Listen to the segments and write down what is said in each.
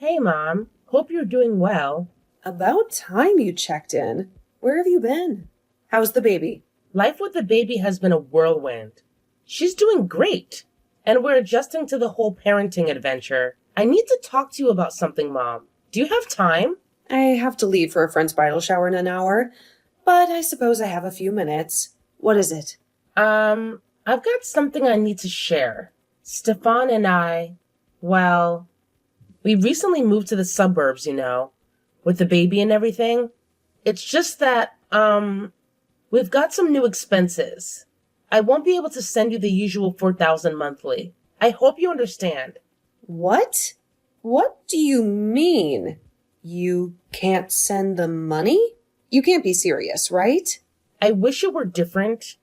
Hey, Mom. Hope you're doing well. About time you checked in. Where have you been? How's the baby? Life with the baby has been a whirlwind. She's doing great, and we're adjusting to the whole parenting adventure. I need to talk to you about something, Mom. Do you have time? I have to leave for a friend's bridal shower in an hour, but I suppose I have a few minutes. What is it? I've got something I need to share. Stefan and well, we recently moved to the suburbs, with the baby and everything. It's just that, we've got some new expenses. I won't be able to send you the usual 4,000 monthly. I hope you understand. What? What do you mean? You can't send the money? You can't be serious, right? I wish it were different,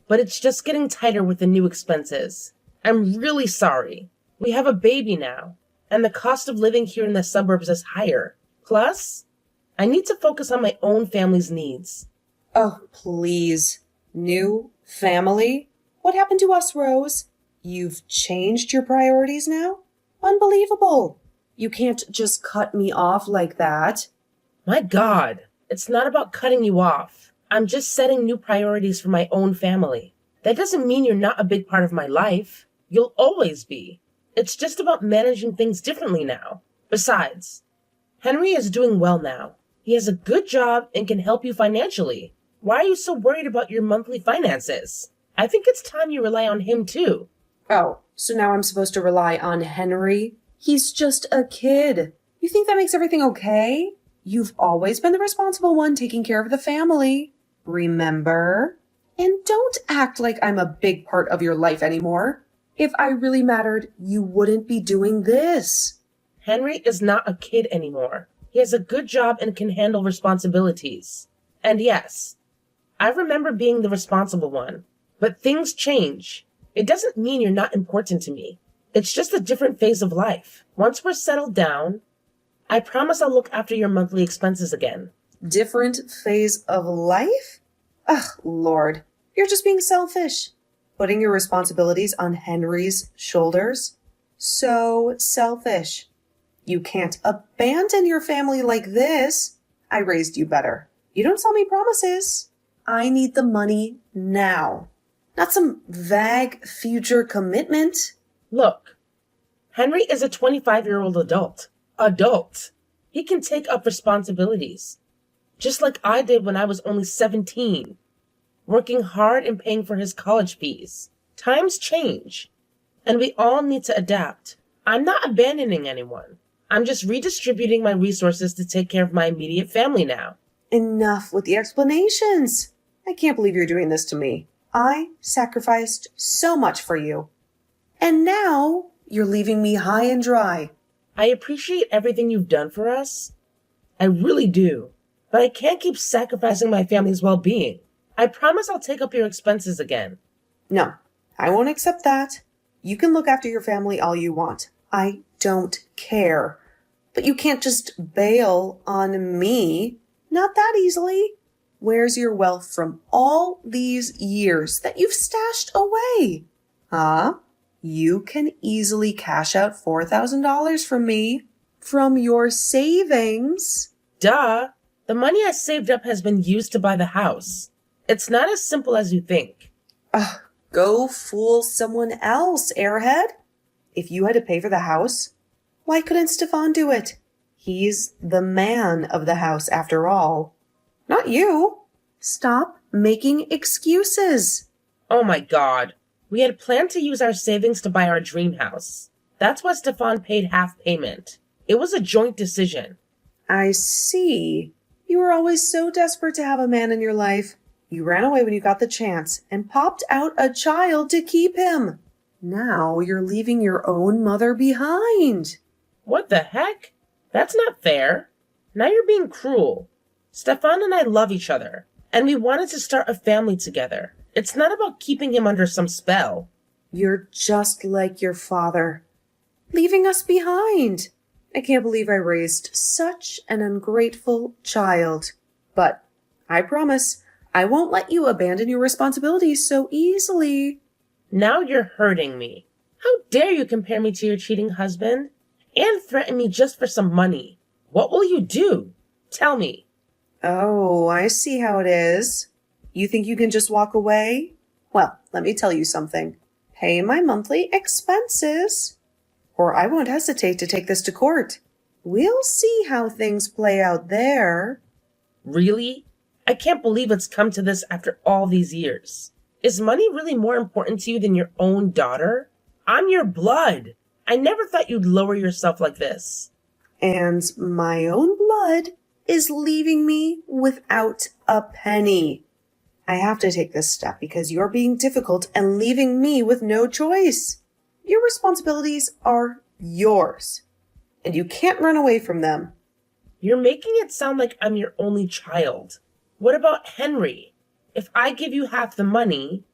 but it's just getting tighter with the new expenses. I'm really sorry. We have a baby now, and the cost of living here in the suburbs is higher. Plus, I need to focus on my own family's needs. Oh, please. New family? What happened to us, Rose? You've changed your priorities now? Unbelievable. You can't just cut me off like that. My God, it's not about cutting you off. I'm just setting new priorities for my own family. That doesn't mean you're not a big part of my life. You'll always be. It's just about managing things differently now. Besides, Henry is doing well now. He has a good job and can help you financially. Why are you so worried about your monthly finances? I think it's time you rely on him too. Oh, so now I'm supposed to rely on Henry? He's just a kid. You think that makes everything okay? You've always been the responsible one taking care of the family. Remember? And don't act like I'm a big part of your life anymore. If I really mattered, you wouldn't be doing this. Henry is not a kid anymore. He has a good job and can handle responsibilities. And yes, I remember being the responsible one. But things change. It doesn't mean you're not important to me. It's just a different phase of life. Once we're settled down, I promise I'll look after your monthly expenses again. Different phase of life? Ugh, Lord, you're just being selfish. Putting your responsibilities on Henry's shoulders? So selfish. You can't abandon your family like this. I raised you better. You don't sell me promises. I need the money now. Not some vague future commitment. Look, Henry is a 25-year-old adult. Adult. He can take up responsibilities. Just like I did when I was only 17. Working hard and paying for his college fees. Times change. And we all need to adapt. I'm not abandoning anyone. I'm just redistributing my resources to take care of my immediate family now. Enough with the explanations. I can't believe you're doing this to me. I sacrificed so much for you. And now you're leaving me high and dry. I appreciate everything you've done for us. I really do. But I can't keep sacrificing my family's well-being. I promise I'll take up your expenses again. No, I won't accept that. You can look after your family all you want. I don't care. But you can't just bail on me. Not that easily. Where's your wealth from all these years that you've stashed away? Huh? You can easily cash out $4,000 from me. From your savings. Duh! The money I saved up has been used to buy the house. It's not as simple as you think. Go fool someone else, airhead. If you had to pay for the house, why couldn't Stefan do it? He's the man of the house after all. Not you. Stop making excuses. Oh my God. We had planned to use our savings to buy our dream house. That's why Stefan paid half payment. It was a joint decision. I see. You were always so desperate to have a man in your life. You ran away when you got the chance and popped out a child to keep him. Now you're leaving your own mother behind. What the heck? That's not fair. Now you're being cruel. Stefan and I love each other, and we wanted to start a family together. It's not about keeping him under some spell. You're just like your father, leaving us behind. I can't believe I raised such an ungrateful child. But I promise I won't let you abandon your responsibilities so easily. Now you're hurting me. How dare you compare me to your cheating husband? and threaten me just for some money. What will you do? Tell me. Oh, I see how it is. You think you can just walk away? Well, let me tell you something. Pay my monthly expenses, or I won't hesitate to take this to court. We'll see how things play out there. Really? I can't believe it's come to this after all these years. Is money really more important to you than your own daughter? I'm your blood. I never thought you'd lower yourself like this. And my own blood is leaving me without a penny. I have to take this step because you're being difficult and leaving me with no choice. Your responsibilities are yours, and you can't run away from them. You're making it sound like I'm your only child. What about Henry? If I give you half the money,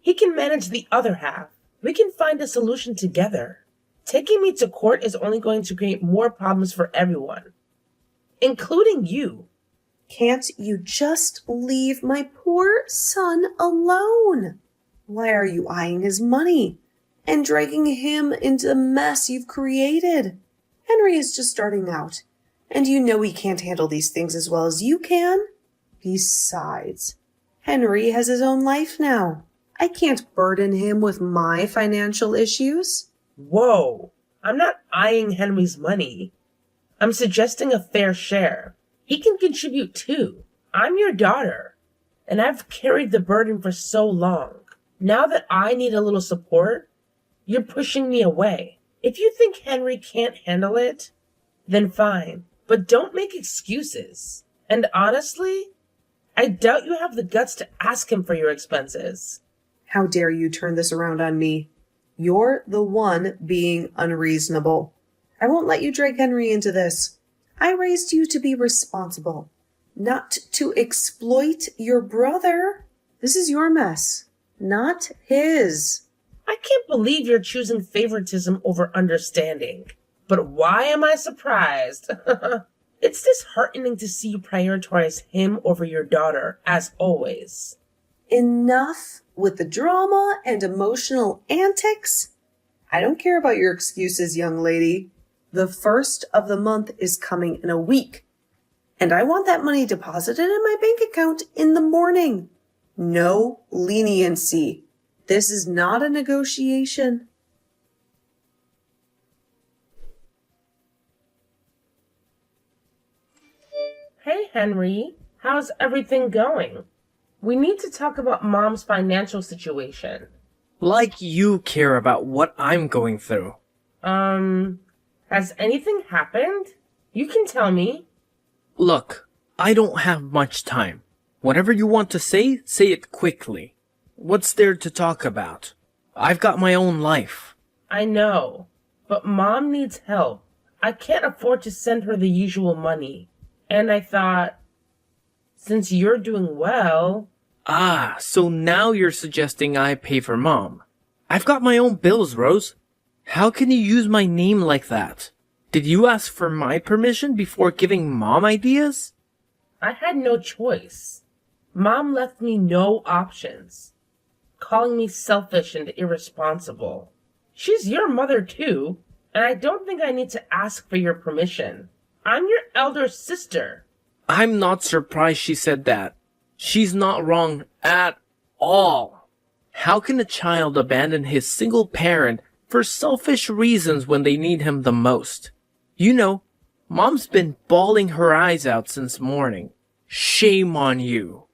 he can manage the other half. We can find a solution together. Taking me to court is only going to create more problems for everyone, including you. Can't you just leave my poor son alone? Why are you eyeing his money and dragging him into the mess you've created? Henry is just starting out, and you know he can't handle these things as well as you can. Besides, Henry has his own life now. I can't burden him with my financial issues. Whoa, I'm not eyeing Henry's money. I'm suggesting a fair share. He can contribute too. I'm your daughter, and I've carried the burden for so long. Now that I need a little support, you're pushing me away. If you think Henry can't handle it, then fine, but don't make excuses. And honestly, I doubt you have the guts to ask him for your expenses. How dare you turn this around on me? You're the one being unreasonable. I won't let you drag Henry into this. I raised you to be responsible, not to exploit your brother. This is your mess, not his. I can't believe you're choosing favoritism over understanding. But why am I surprised? It's disheartening to see you prioritize him over your daughter, as always. Enough with the drama and emotional antics. I don't care about your excuses, young lady. The first of the month is coming in a week, and I want that money deposited in my bank account in the morning. No leniency. This is not a negotiation. Hey, Henry, how's everything going? We need to talk about Mom's financial situation. Like you care about what I'm going through. Has anything happened? You can tell me. Look, I don't have much time. Whatever you want to say it quickly. What's there to talk about? I've got my own life. I know, but Mom needs help. I can't afford to send her the usual money. And I thought, since you're doing well... Ah, so now you're suggesting I pay for Mom. I've got my own bills, Rose. How can you use my name like that? Did you ask for my permission before giving Mom ideas? I had no choice. Mom left me no options, calling me selfish and irresponsible. She's your mother too, and I don't think I need to ask for your permission. I'm your elder sister. I'm not surprised she said that. She's not wrong at all. How can a child abandon his single parent for selfish reasons when they need him the most? You know, Mom's been bawling her eyes out since morning. Shame on you.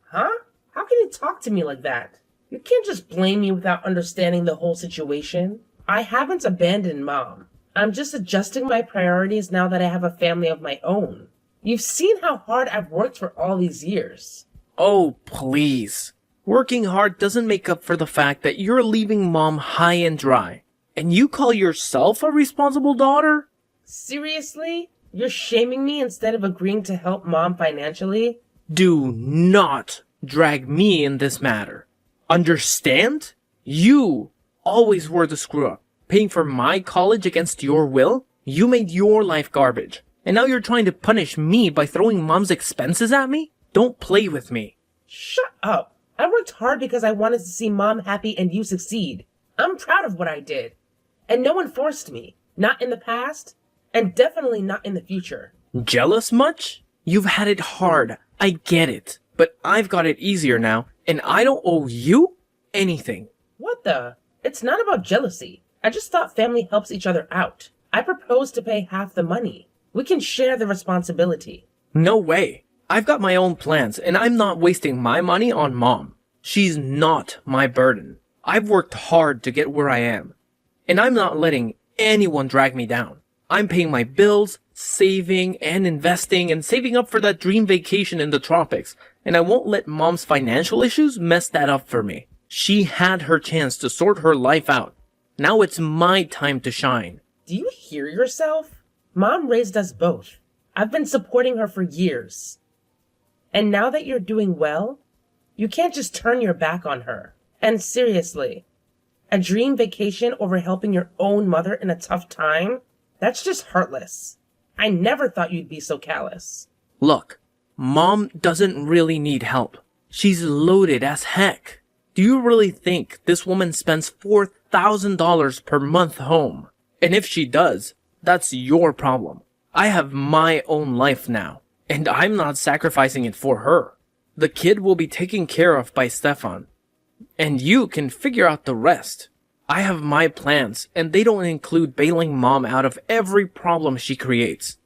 Huh? How can you talk to me like that? You can't just blame me without understanding the whole situation. I haven't abandoned Mom. I'm just adjusting my priorities now that I have a family of my own. You've seen how hard I've worked for all these years. Oh, please. Working hard doesn't make up for the fact that you're leaving Mom high and dry. And you call yourself a responsible daughter? Seriously? You're shaming me instead of agreeing to help Mom financially? Do not drag me in this matter. Understand? You always were the screw-up. Paying for my college against your will? You made your life garbage. And now you're trying to punish me by throwing Mom's expenses at me? Don't play with me. Shut up. I worked hard because I wanted to see Mom happy and you succeed. I'm proud of what I did. And no one forced me. Not in the past, and definitely not in the future. Jealous much? You've had it hard. I get it. But I've got it easier now, and I don't owe you anything. What the? It's not about jealousy. I just thought family helps each other out. I propose to pay half the money. We can share the responsibility. No way. I've got my own plans, and I'm not wasting my money on Mom. She's not my burden. I've worked hard to get where I am, and I'm not letting anyone drag me down. I'm paying my bills, saving and investing, and saving up for that dream vacation in the tropics, and I won't let Mom's financial issues mess that up for me. She had her chance to sort her life out. Now it's my time to shine. Do you hear yourself? Mom raised us both. I've been supporting her for years. And now that you're doing well, you can't just turn your back on her. And seriously, a dream vacation over helping your own mother in a tough time? That's just heartless. I never thought you'd be so callous. Look, Mom doesn't really need help. She's loaded as heck. Do you really think this woman spends $4,000 per month home? And if she does, that's your problem. I have my own life now, and I'm not sacrificing it for her. The kid will be taken care of by Stefan, and you can figure out the rest. I have my plans, and they don't include bailing Mom out of every problem she creates.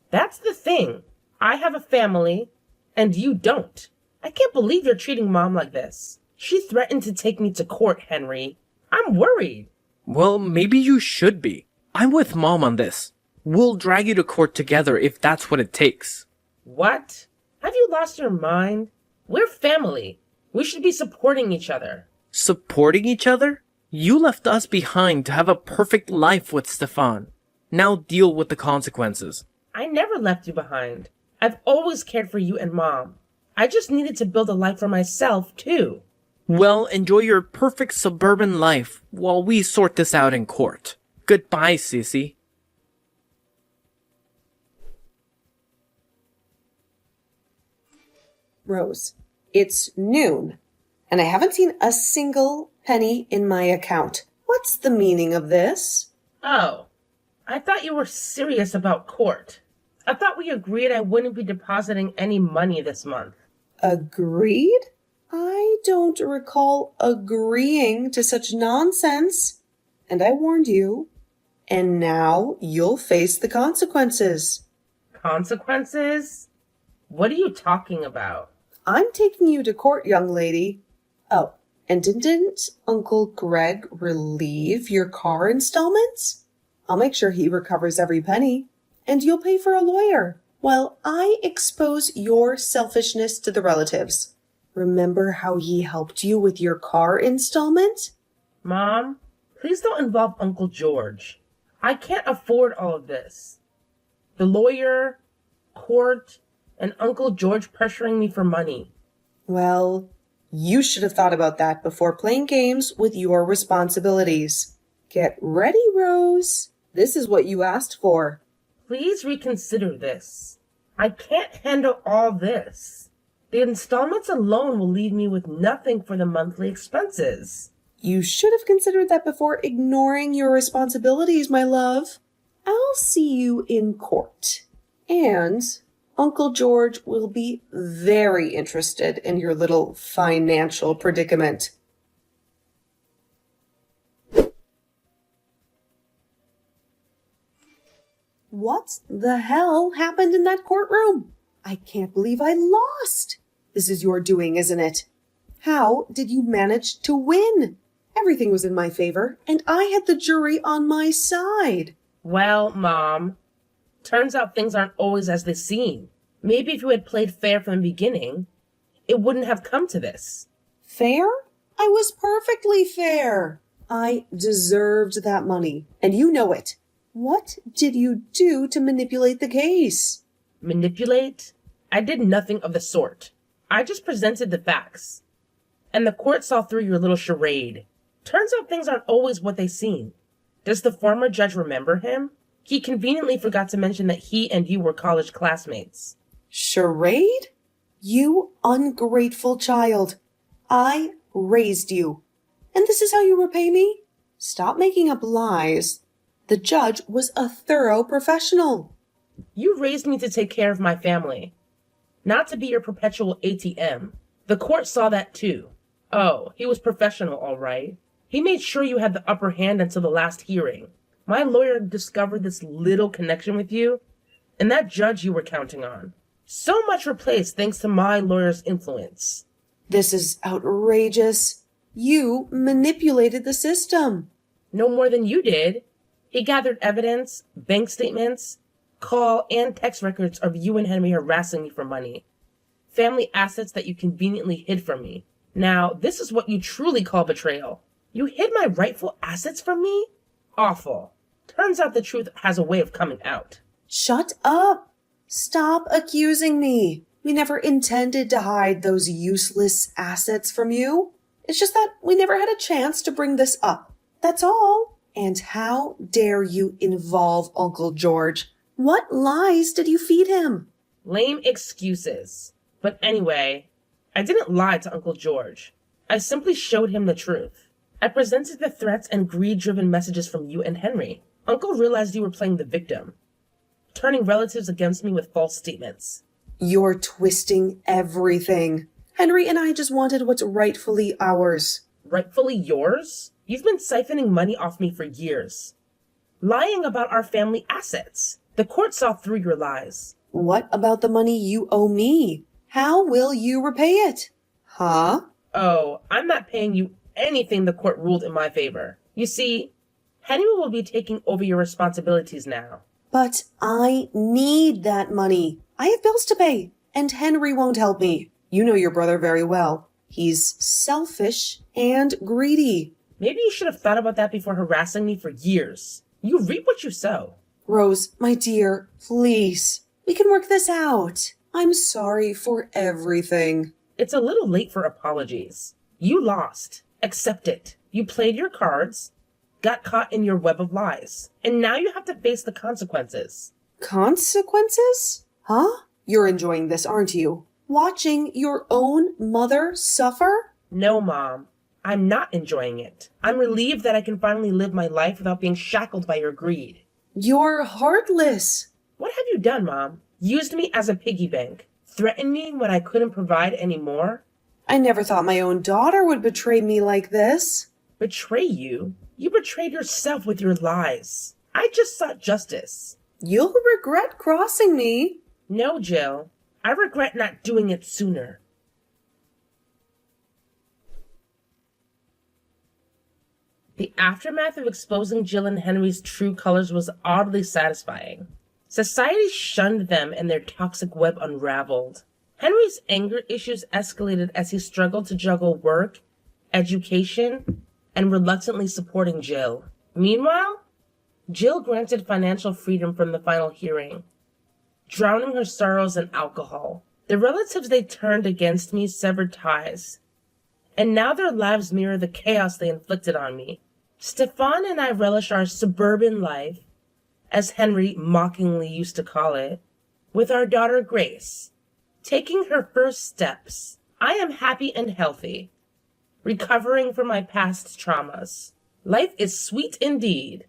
That's the thing. I have a family, and you don't. I can't believe you're treating Mom like this. She threatened to take me to court, Henry. I'm worried. Well, maybe you should be. I'm with Mom on this. We'll drag you to court together if that's what it takes. What? Have you lost your mind? We're family. We should be supporting each other. Supporting each other? You left us behind to have a perfect life with Stefan. Now deal with the consequences. I never left you behind. I've always cared for you and Mom. I just needed to build a life for myself, too. Well, enjoy your perfect suburban life while we sort this out in court. Goodbye, sissy. Rose, it's noon, and I haven't seen a single penny in my account. What's the meaning of this? Oh, I thought you were serious about court. I thought we agreed I wouldn't be depositing any money this month. Agreed? I don't recall agreeing to such nonsense. And I warned you. And now you'll face the consequences. Consequences? What are you talking about? I'm taking you to court, young lady. Oh, and didn't Uncle Greg relieve your car installments? I'll make sure he recovers every penny. And you'll pay for a lawyer while I expose your selfishness to the relatives. Remember how he helped you with your car installment? Mom, please don't involve Uncle George. I can't afford all of this. The lawyer, court, and Uncle George pressuring me for money. Well, you should have thought about that before playing games with your responsibilities. Get ready, Rose. This is what you asked for. Please reconsider this. I can't handle all this. The installments alone will leave me with nothing for the monthly expenses. You should have considered that before ignoring your responsibilities, my love. I'll see you in court. And Uncle George will be very interested in your little financial predicament. What the hell happened in that courtroom? I can't believe I lost. This is your doing, isn't it? How did you manage to win? Everything was in my favor, and I had the jury on my side. Well, Mom, turns out things aren't always as they seem. Maybe if you had played fair from the beginning, it wouldn't have come to this. Fair? I was perfectly fair. I deserved that money, and you know it. What did you do to manipulate the case? Manipulate? I did nothing of the sort. I just presented the facts. And the court saw through your little charade. Turns out things aren't always what they seem. Does the former judge remember him? He conveniently forgot to mention that he and you were college classmates. Charade? You ungrateful child. I raised you. And this is how you repay me? Stop making up lies. The judge was a thorough professional. You raised me to take care of my family, not to be your perpetual ATM. The court saw that too. Oh, he was professional, all right. He made sure you had the upper hand until the last hearing. My lawyer discovered this little connection with you, and that judge you were counting on. So much replaced thanks to my lawyer's influence. This is outrageous. You manipulated the system. No more than you did. He gathered evidence, bank statements, call and text records of you and Henry harassing me for money. Family assets that you conveniently hid from me. Now, this is what you truly call betrayal. You hid my rightful assets from me? Awful. Turns out the truth has a way of coming out. Shut up. Stop accusing me. We never intended to hide those useless assets from you. It's just that we never had a chance to bring this up. That's all. And how dare you involve Uncle George? What lies did you feed him? Lame excuses. But anyway, I didn't lie to Uncle George. I simply showed him the truth. I presented the threats and greed-driven messages from you and Henry. Uncle realized you were playing the victim, turning relatives against me with false statements. You're twisting everything. Henry and I just wanted what's rightfully ours. Rightfully yours? You've been siphoning money off me for years. Lying about our family assets. The court saw through your lies. What about the money you owe me? How will you repay it? Huh? Oh, I'm not paying you anything the court ruled in my favor. You see, Henry will be taking over your responsibilities now. But I need that money. I have bills to pay, and Henry won't help me. You know your brother very well. He's selfish and greedy. Maybe you should have thought about that before harassing me for years. You reap what you sow. Rose, my dear, please. We can work this out. I'm sorry for everything. It's a little late for apologies. You lost. Accept it. You played your cards, got caught in your web of lies, and now you have to face the consequences. Consequences? Huh? You're enjoying this, aren't you? Watching your own mother suffer? No, Mom. I'm not enjoying it. I'm relieved that I can finally live my life without being shackled by your greed. You're heartless. What have you done, Mom? Used me as a piggy bank? Threatened me when I couldn't provide any more? I never thought my own daughter would betray me like this. Betray you? You betrayed yourself with your lies. I just sought justice. You'll regret crossing me. No, Jill. I regret not doing it sooner. The aftermath of exposing Jill and Henry's true colors was oddly satisfying. Society shunned them and their toxic web unraveled. Henry's anger issues escalated as he struggled to juggle work, education, and reluctantly supporting Jill. Meanwhile, Jill granted financial freedom from the final hearing, drowning her sorrows in alcohol. The relatives they turned against me severed ties, and now their lives mirror the chaos they inflicted on me. Stefan and I relish our suburban life, as Henry mockingly used to call it, with our daughter Grace, taking her first steps. I am happy and healthy, recovering from my past traumas. Life is sweet indeed.